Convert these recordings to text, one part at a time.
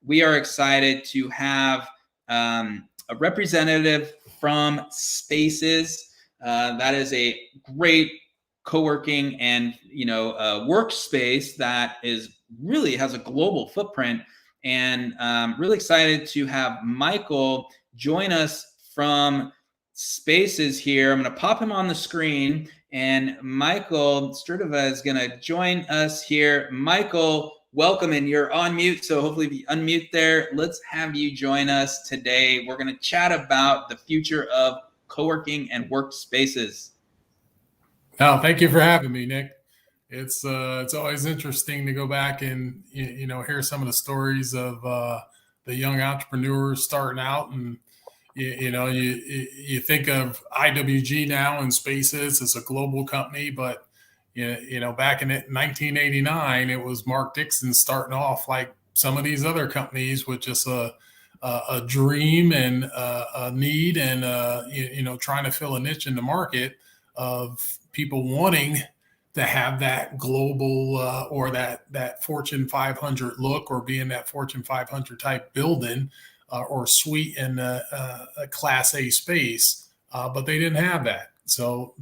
we are excited to have a representative from Spaces. That is a great co-working and workspace that really has a global footprint. And really excited to have Michael join us from Spaces here. I'm going to pop him on the screen, and Michael Sturdova is going to join us here. Michael, welcome, and you're on mute, so hopefully if you unmute there, let's have you join us today. We're going to chat about the future of co-working and workspaces. Oh, thank you for having me, Nick. It's always interesting to go back and hear some of the stories of the young entrepreneurs starting out, and you think of IWG now and Spaces. It's a global company, but back in 1989, it was Mark Dixon starting off like some of these other companies with just a dream and a need and trying to fill a niche in the market of people wanting to have that global or that Fortune 500 look, or be in that Fortune 500 type building or suite in a Class A space, but they didn't have that. So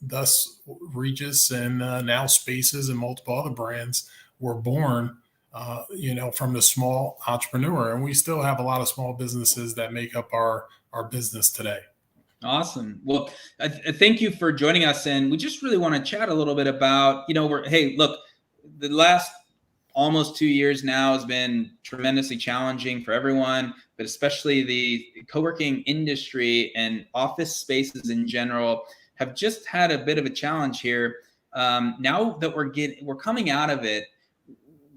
thus Regus and now Spaces and multiple other brands were born, from the small entrepreneur. And we still have a lot of small businesses that make up our business today. Awesome. Well, thank you for joining us. And we just really want to chat a little bit about, the last almost 2 years now has been tremendously challenging for everyone, but especially the co-working industry and office spaces in general have just had a bit of a challenge here. Now that we're coming out of it,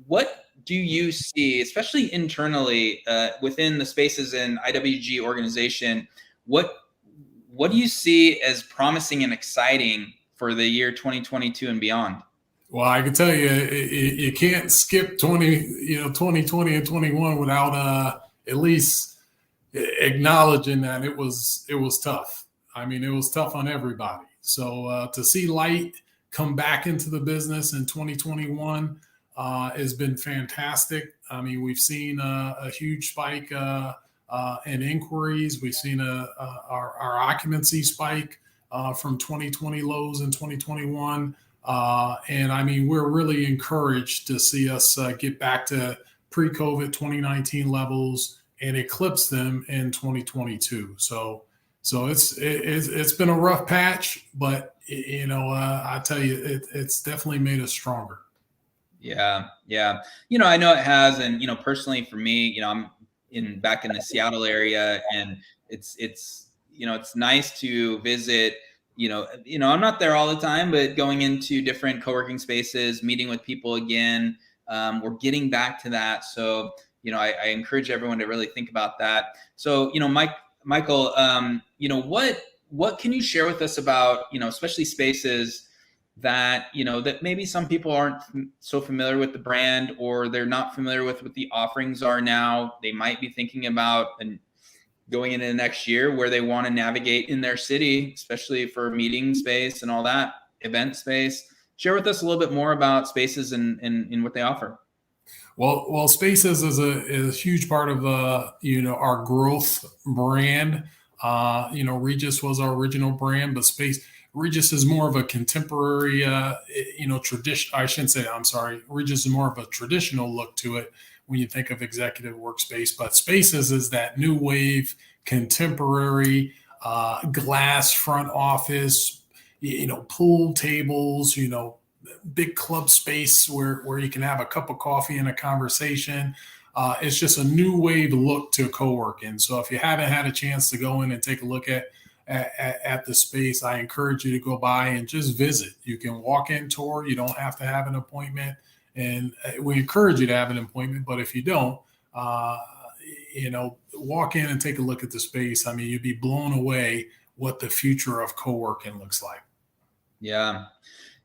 what do you see, especially internally within the Spaces and IWG organization? What do you see as promising and exciting for the year 2022 and beyond? Well, I can tell you can't skip 2020 and 21 without at least acknowledging that it was tough. I mean, it was tough on everybody. So to see light come back into the business in 2021 has been fantastic. I mean, we've seen a huge spike in inquiries. We've seen our occupancy spike from 2020 lows in 2021. And I mean, we're really encouraged to see us get back to pre-COVID 2019 levels and eclipse them in 2022. So it's been a rough patch, but I tell you, it's definitely made us stronger. Yeah. I know it has, and personally for me, I'm back in the Seattle area, and it's nice to visit. I'm not there all the time, but going into different co-working spaces, meeting with people again, we're getting back to that. So, I encourage everyone to really think about that. So, Michael, what can you share with us about, especially Spaces that, that maybe some people aren't so familiar with the brand, or they're not familiar with what the offerings are now. They might be thinking about going into the next year where they want to navigate in their city, especially for meeting space and all that, event space. Share with us a little bit more about Spaces and what they offer. Well, Spaces is a huge part of our growth brand. Regus was our original brand, but Regus is more of a contemporary, tradition. I shouldn't say that, I'm sorry. Regus is more of a traditional look to it when you think of executive workspace, but Spaces is that new wave, contemporary, glass front office, pool tables, big club space where you can have a cup of coffee and a conversation. It's just a new wave look to co-working. So if you haven't had a chance to go in and take a look at the space, I encourage you to go by and just visit. You can walk in, tour. You don't have to have an appointment. And we encourage you to have an appointment, but if you don't, walk in and take a look at the space. I mean, you'd be blown away what the future of co-working looks like. Yeah.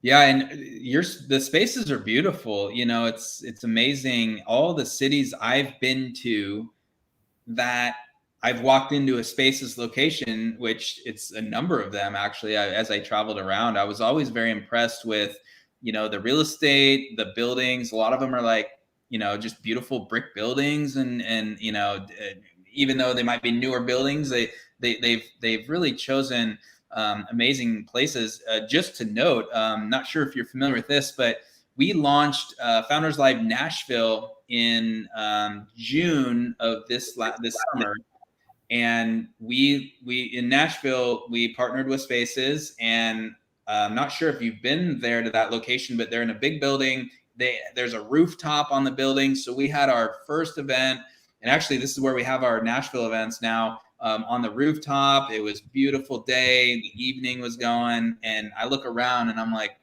And the spaces are beautiful. It's amazing. All the cities I've been to that I've walked into a Spaces location, which it's a number of them actually, as I traveled around, I was always very impressed with, the real estate, the buildings. A lot of them are like just beautiful brick buildings and even though they might be newer buildings, they've really chosen amazing places. Just to note, not sure if you're familiar with this, but we launched Founders Live Nashville in June of this summer. And we in Nashville, we partnered with Spaces, and I'm not sure if you've been there to that location, but they're in a big building. There's a rooftop on the building. So we had our first event, and actually this is where we have our Nashville events now, on the rooftop. It was a beautiful day. The evening was going, and I look around and I'm like,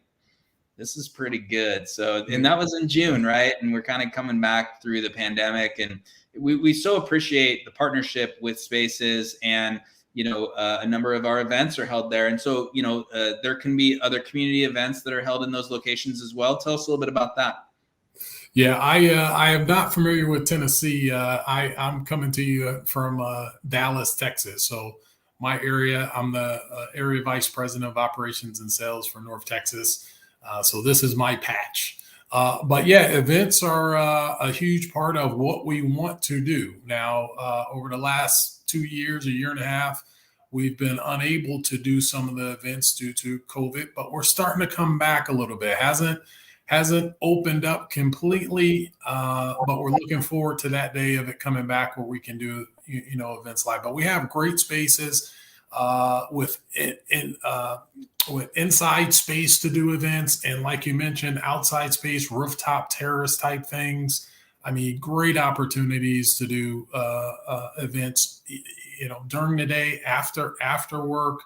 this is pretty good. So, and that was in June, right? And we're kind of coming back through the pandemic, and we so appreciate the partnership with Spaces, and a number of our events are held there. And so, there can be other community events that are held in those locations as well. Tell us a little bit about that. Yeah, I am not familiar with Tennessee. I'm coming to you from Dallas, Texas. So my area, I'm the area vice president of operations and sales for North Texas. So this is my patch. But yeah, events are a huge part of what we want to do. Now, over the last 2 years, a year and a half, we've been unable to do some of the events due to COVID, but we're starting to come back a little bit. Hasn't opened up completely, but we're looking forward to that day of it coming back where we can do events live. But we have great spaces with inside space to do events, and like you mentioned, outside space, rooftop terrace type things. I mean, great opportunities to do events, during the day, after work.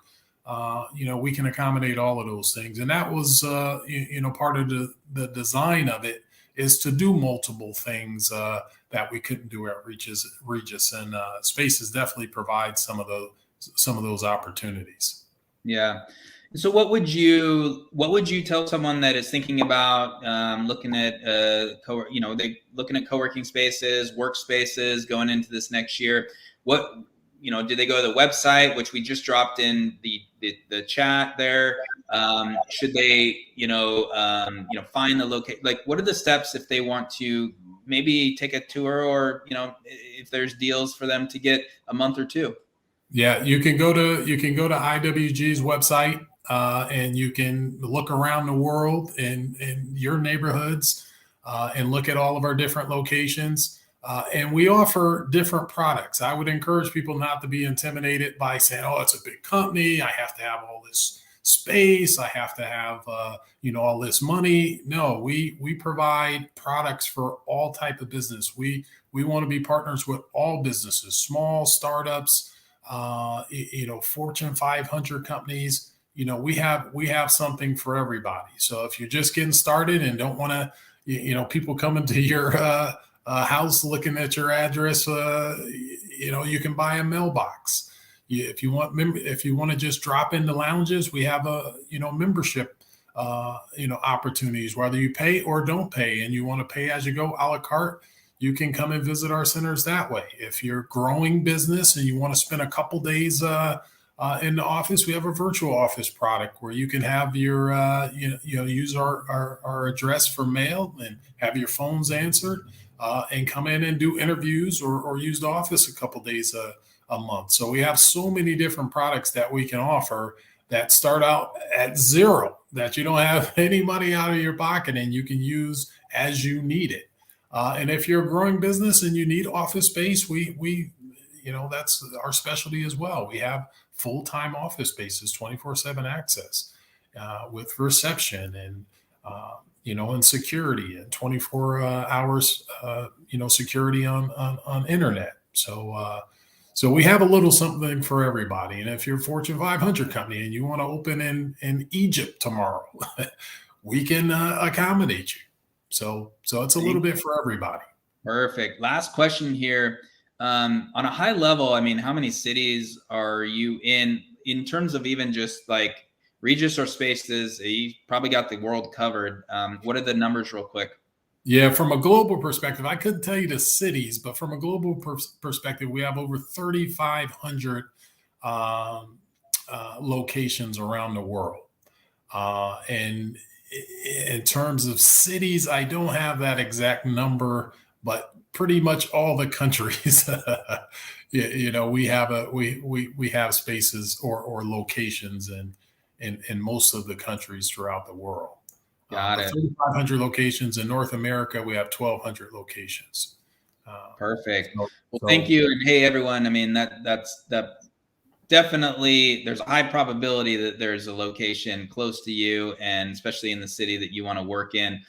We can accommodate all of those things, and that was part of the design of it, is to do multiple things that we couldn't do at Regis, and Spaces definitely provide some of those opportunities. Yeah. So what would you tell someone that is thinking about looking at looking at co-working spaces, workspaces going into this next year? What do they go to the website, which we just dropped in the chat there? Should they find the location? Like, what are the steps if they want to maybe take a tour, or if there's deals for them to get a month or two? Yeah, you can go to IWG's website, and you can look around the world in your neighborhoods, and look at all of our different locations. And we offer different products. I would encourage people not to be intimidated by saying, "Oh, it's a big company. I have to have all this space. I have to have all this money." No, we provide products for all type of business. We want to be partners with all businesses, small startups, Fortune 500 companies. We have something for everybody. So if you're just getting started and don't want to, people coming to your house looking at your address, you can buy a mailbox. If you want to just drop into lounges, we have membership opportunities, whether you pay or don't pay, and you want to pay as you go, a la carte. You can come and visit our centers that way. If you're growing business and you want to spend a couple days in the office, we have a virtual office product where you can have your use our address for mail and have your phones answered, and come in and do interviews or use the office a couple days a month. So we have so many different products that we can offer that start out at zero, that you don't have any money out of your pocket, and you can use as you need it. And if you're a growing business and you need office space, we that's our specialty as well. We have full-time office spaces, 24/7 access, with reception and and security, and 24 hours security on internet. So we have a little something for everybody. And if you're a Fortune 500 company and you want to open in Egypt tomorrow, we can accommodate you. So it's a little bit for everybody. Perfect. Last question here. On a high level, I mean, how many cities are you in terms of even just like Regis or Spaces? You probably got the world covered. What are the numbers real quick? Yeah, from a global perspective, I couldn't tell you the cities, but from a global perspective, we have over 3,500 locations around the world. And in terms of cities, I don't have that exact number, but pretty much all the countries, we have spaces or locations in most of the countries throughout the world. Got it. 3,500 locations in North America. We have 1,200 locations. Perfect. Well, thank you. And hey, everyone. I mean, that's definitely, there's a high probability that there's a location close to you, and especially in the city that you want to work in.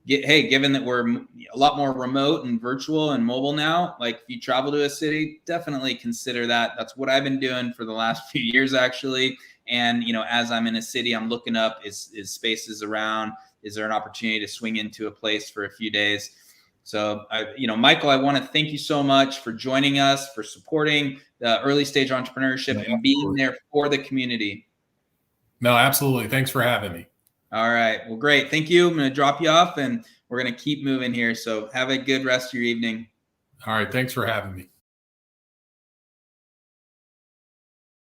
Hey, given that we're a lot more remote and virtual and mobile now, like if you travel to a city, definitely consider that. That's what I've been doing for the last few years, actually. And, as I'm in a city, I'm looking up, is spaces around? Is there an opportunity to swing into a place for a few days? So, Michael, I want to thank you so much for joining us, for supporting the early stage entrepreneurship and being there for the community. No, absolutely. Thanks for having me. All right. Well, great. Thank you. I'm going to drop you off and we're going to keep moving here. So have a good rest of your evening. All right. Thanks for having me.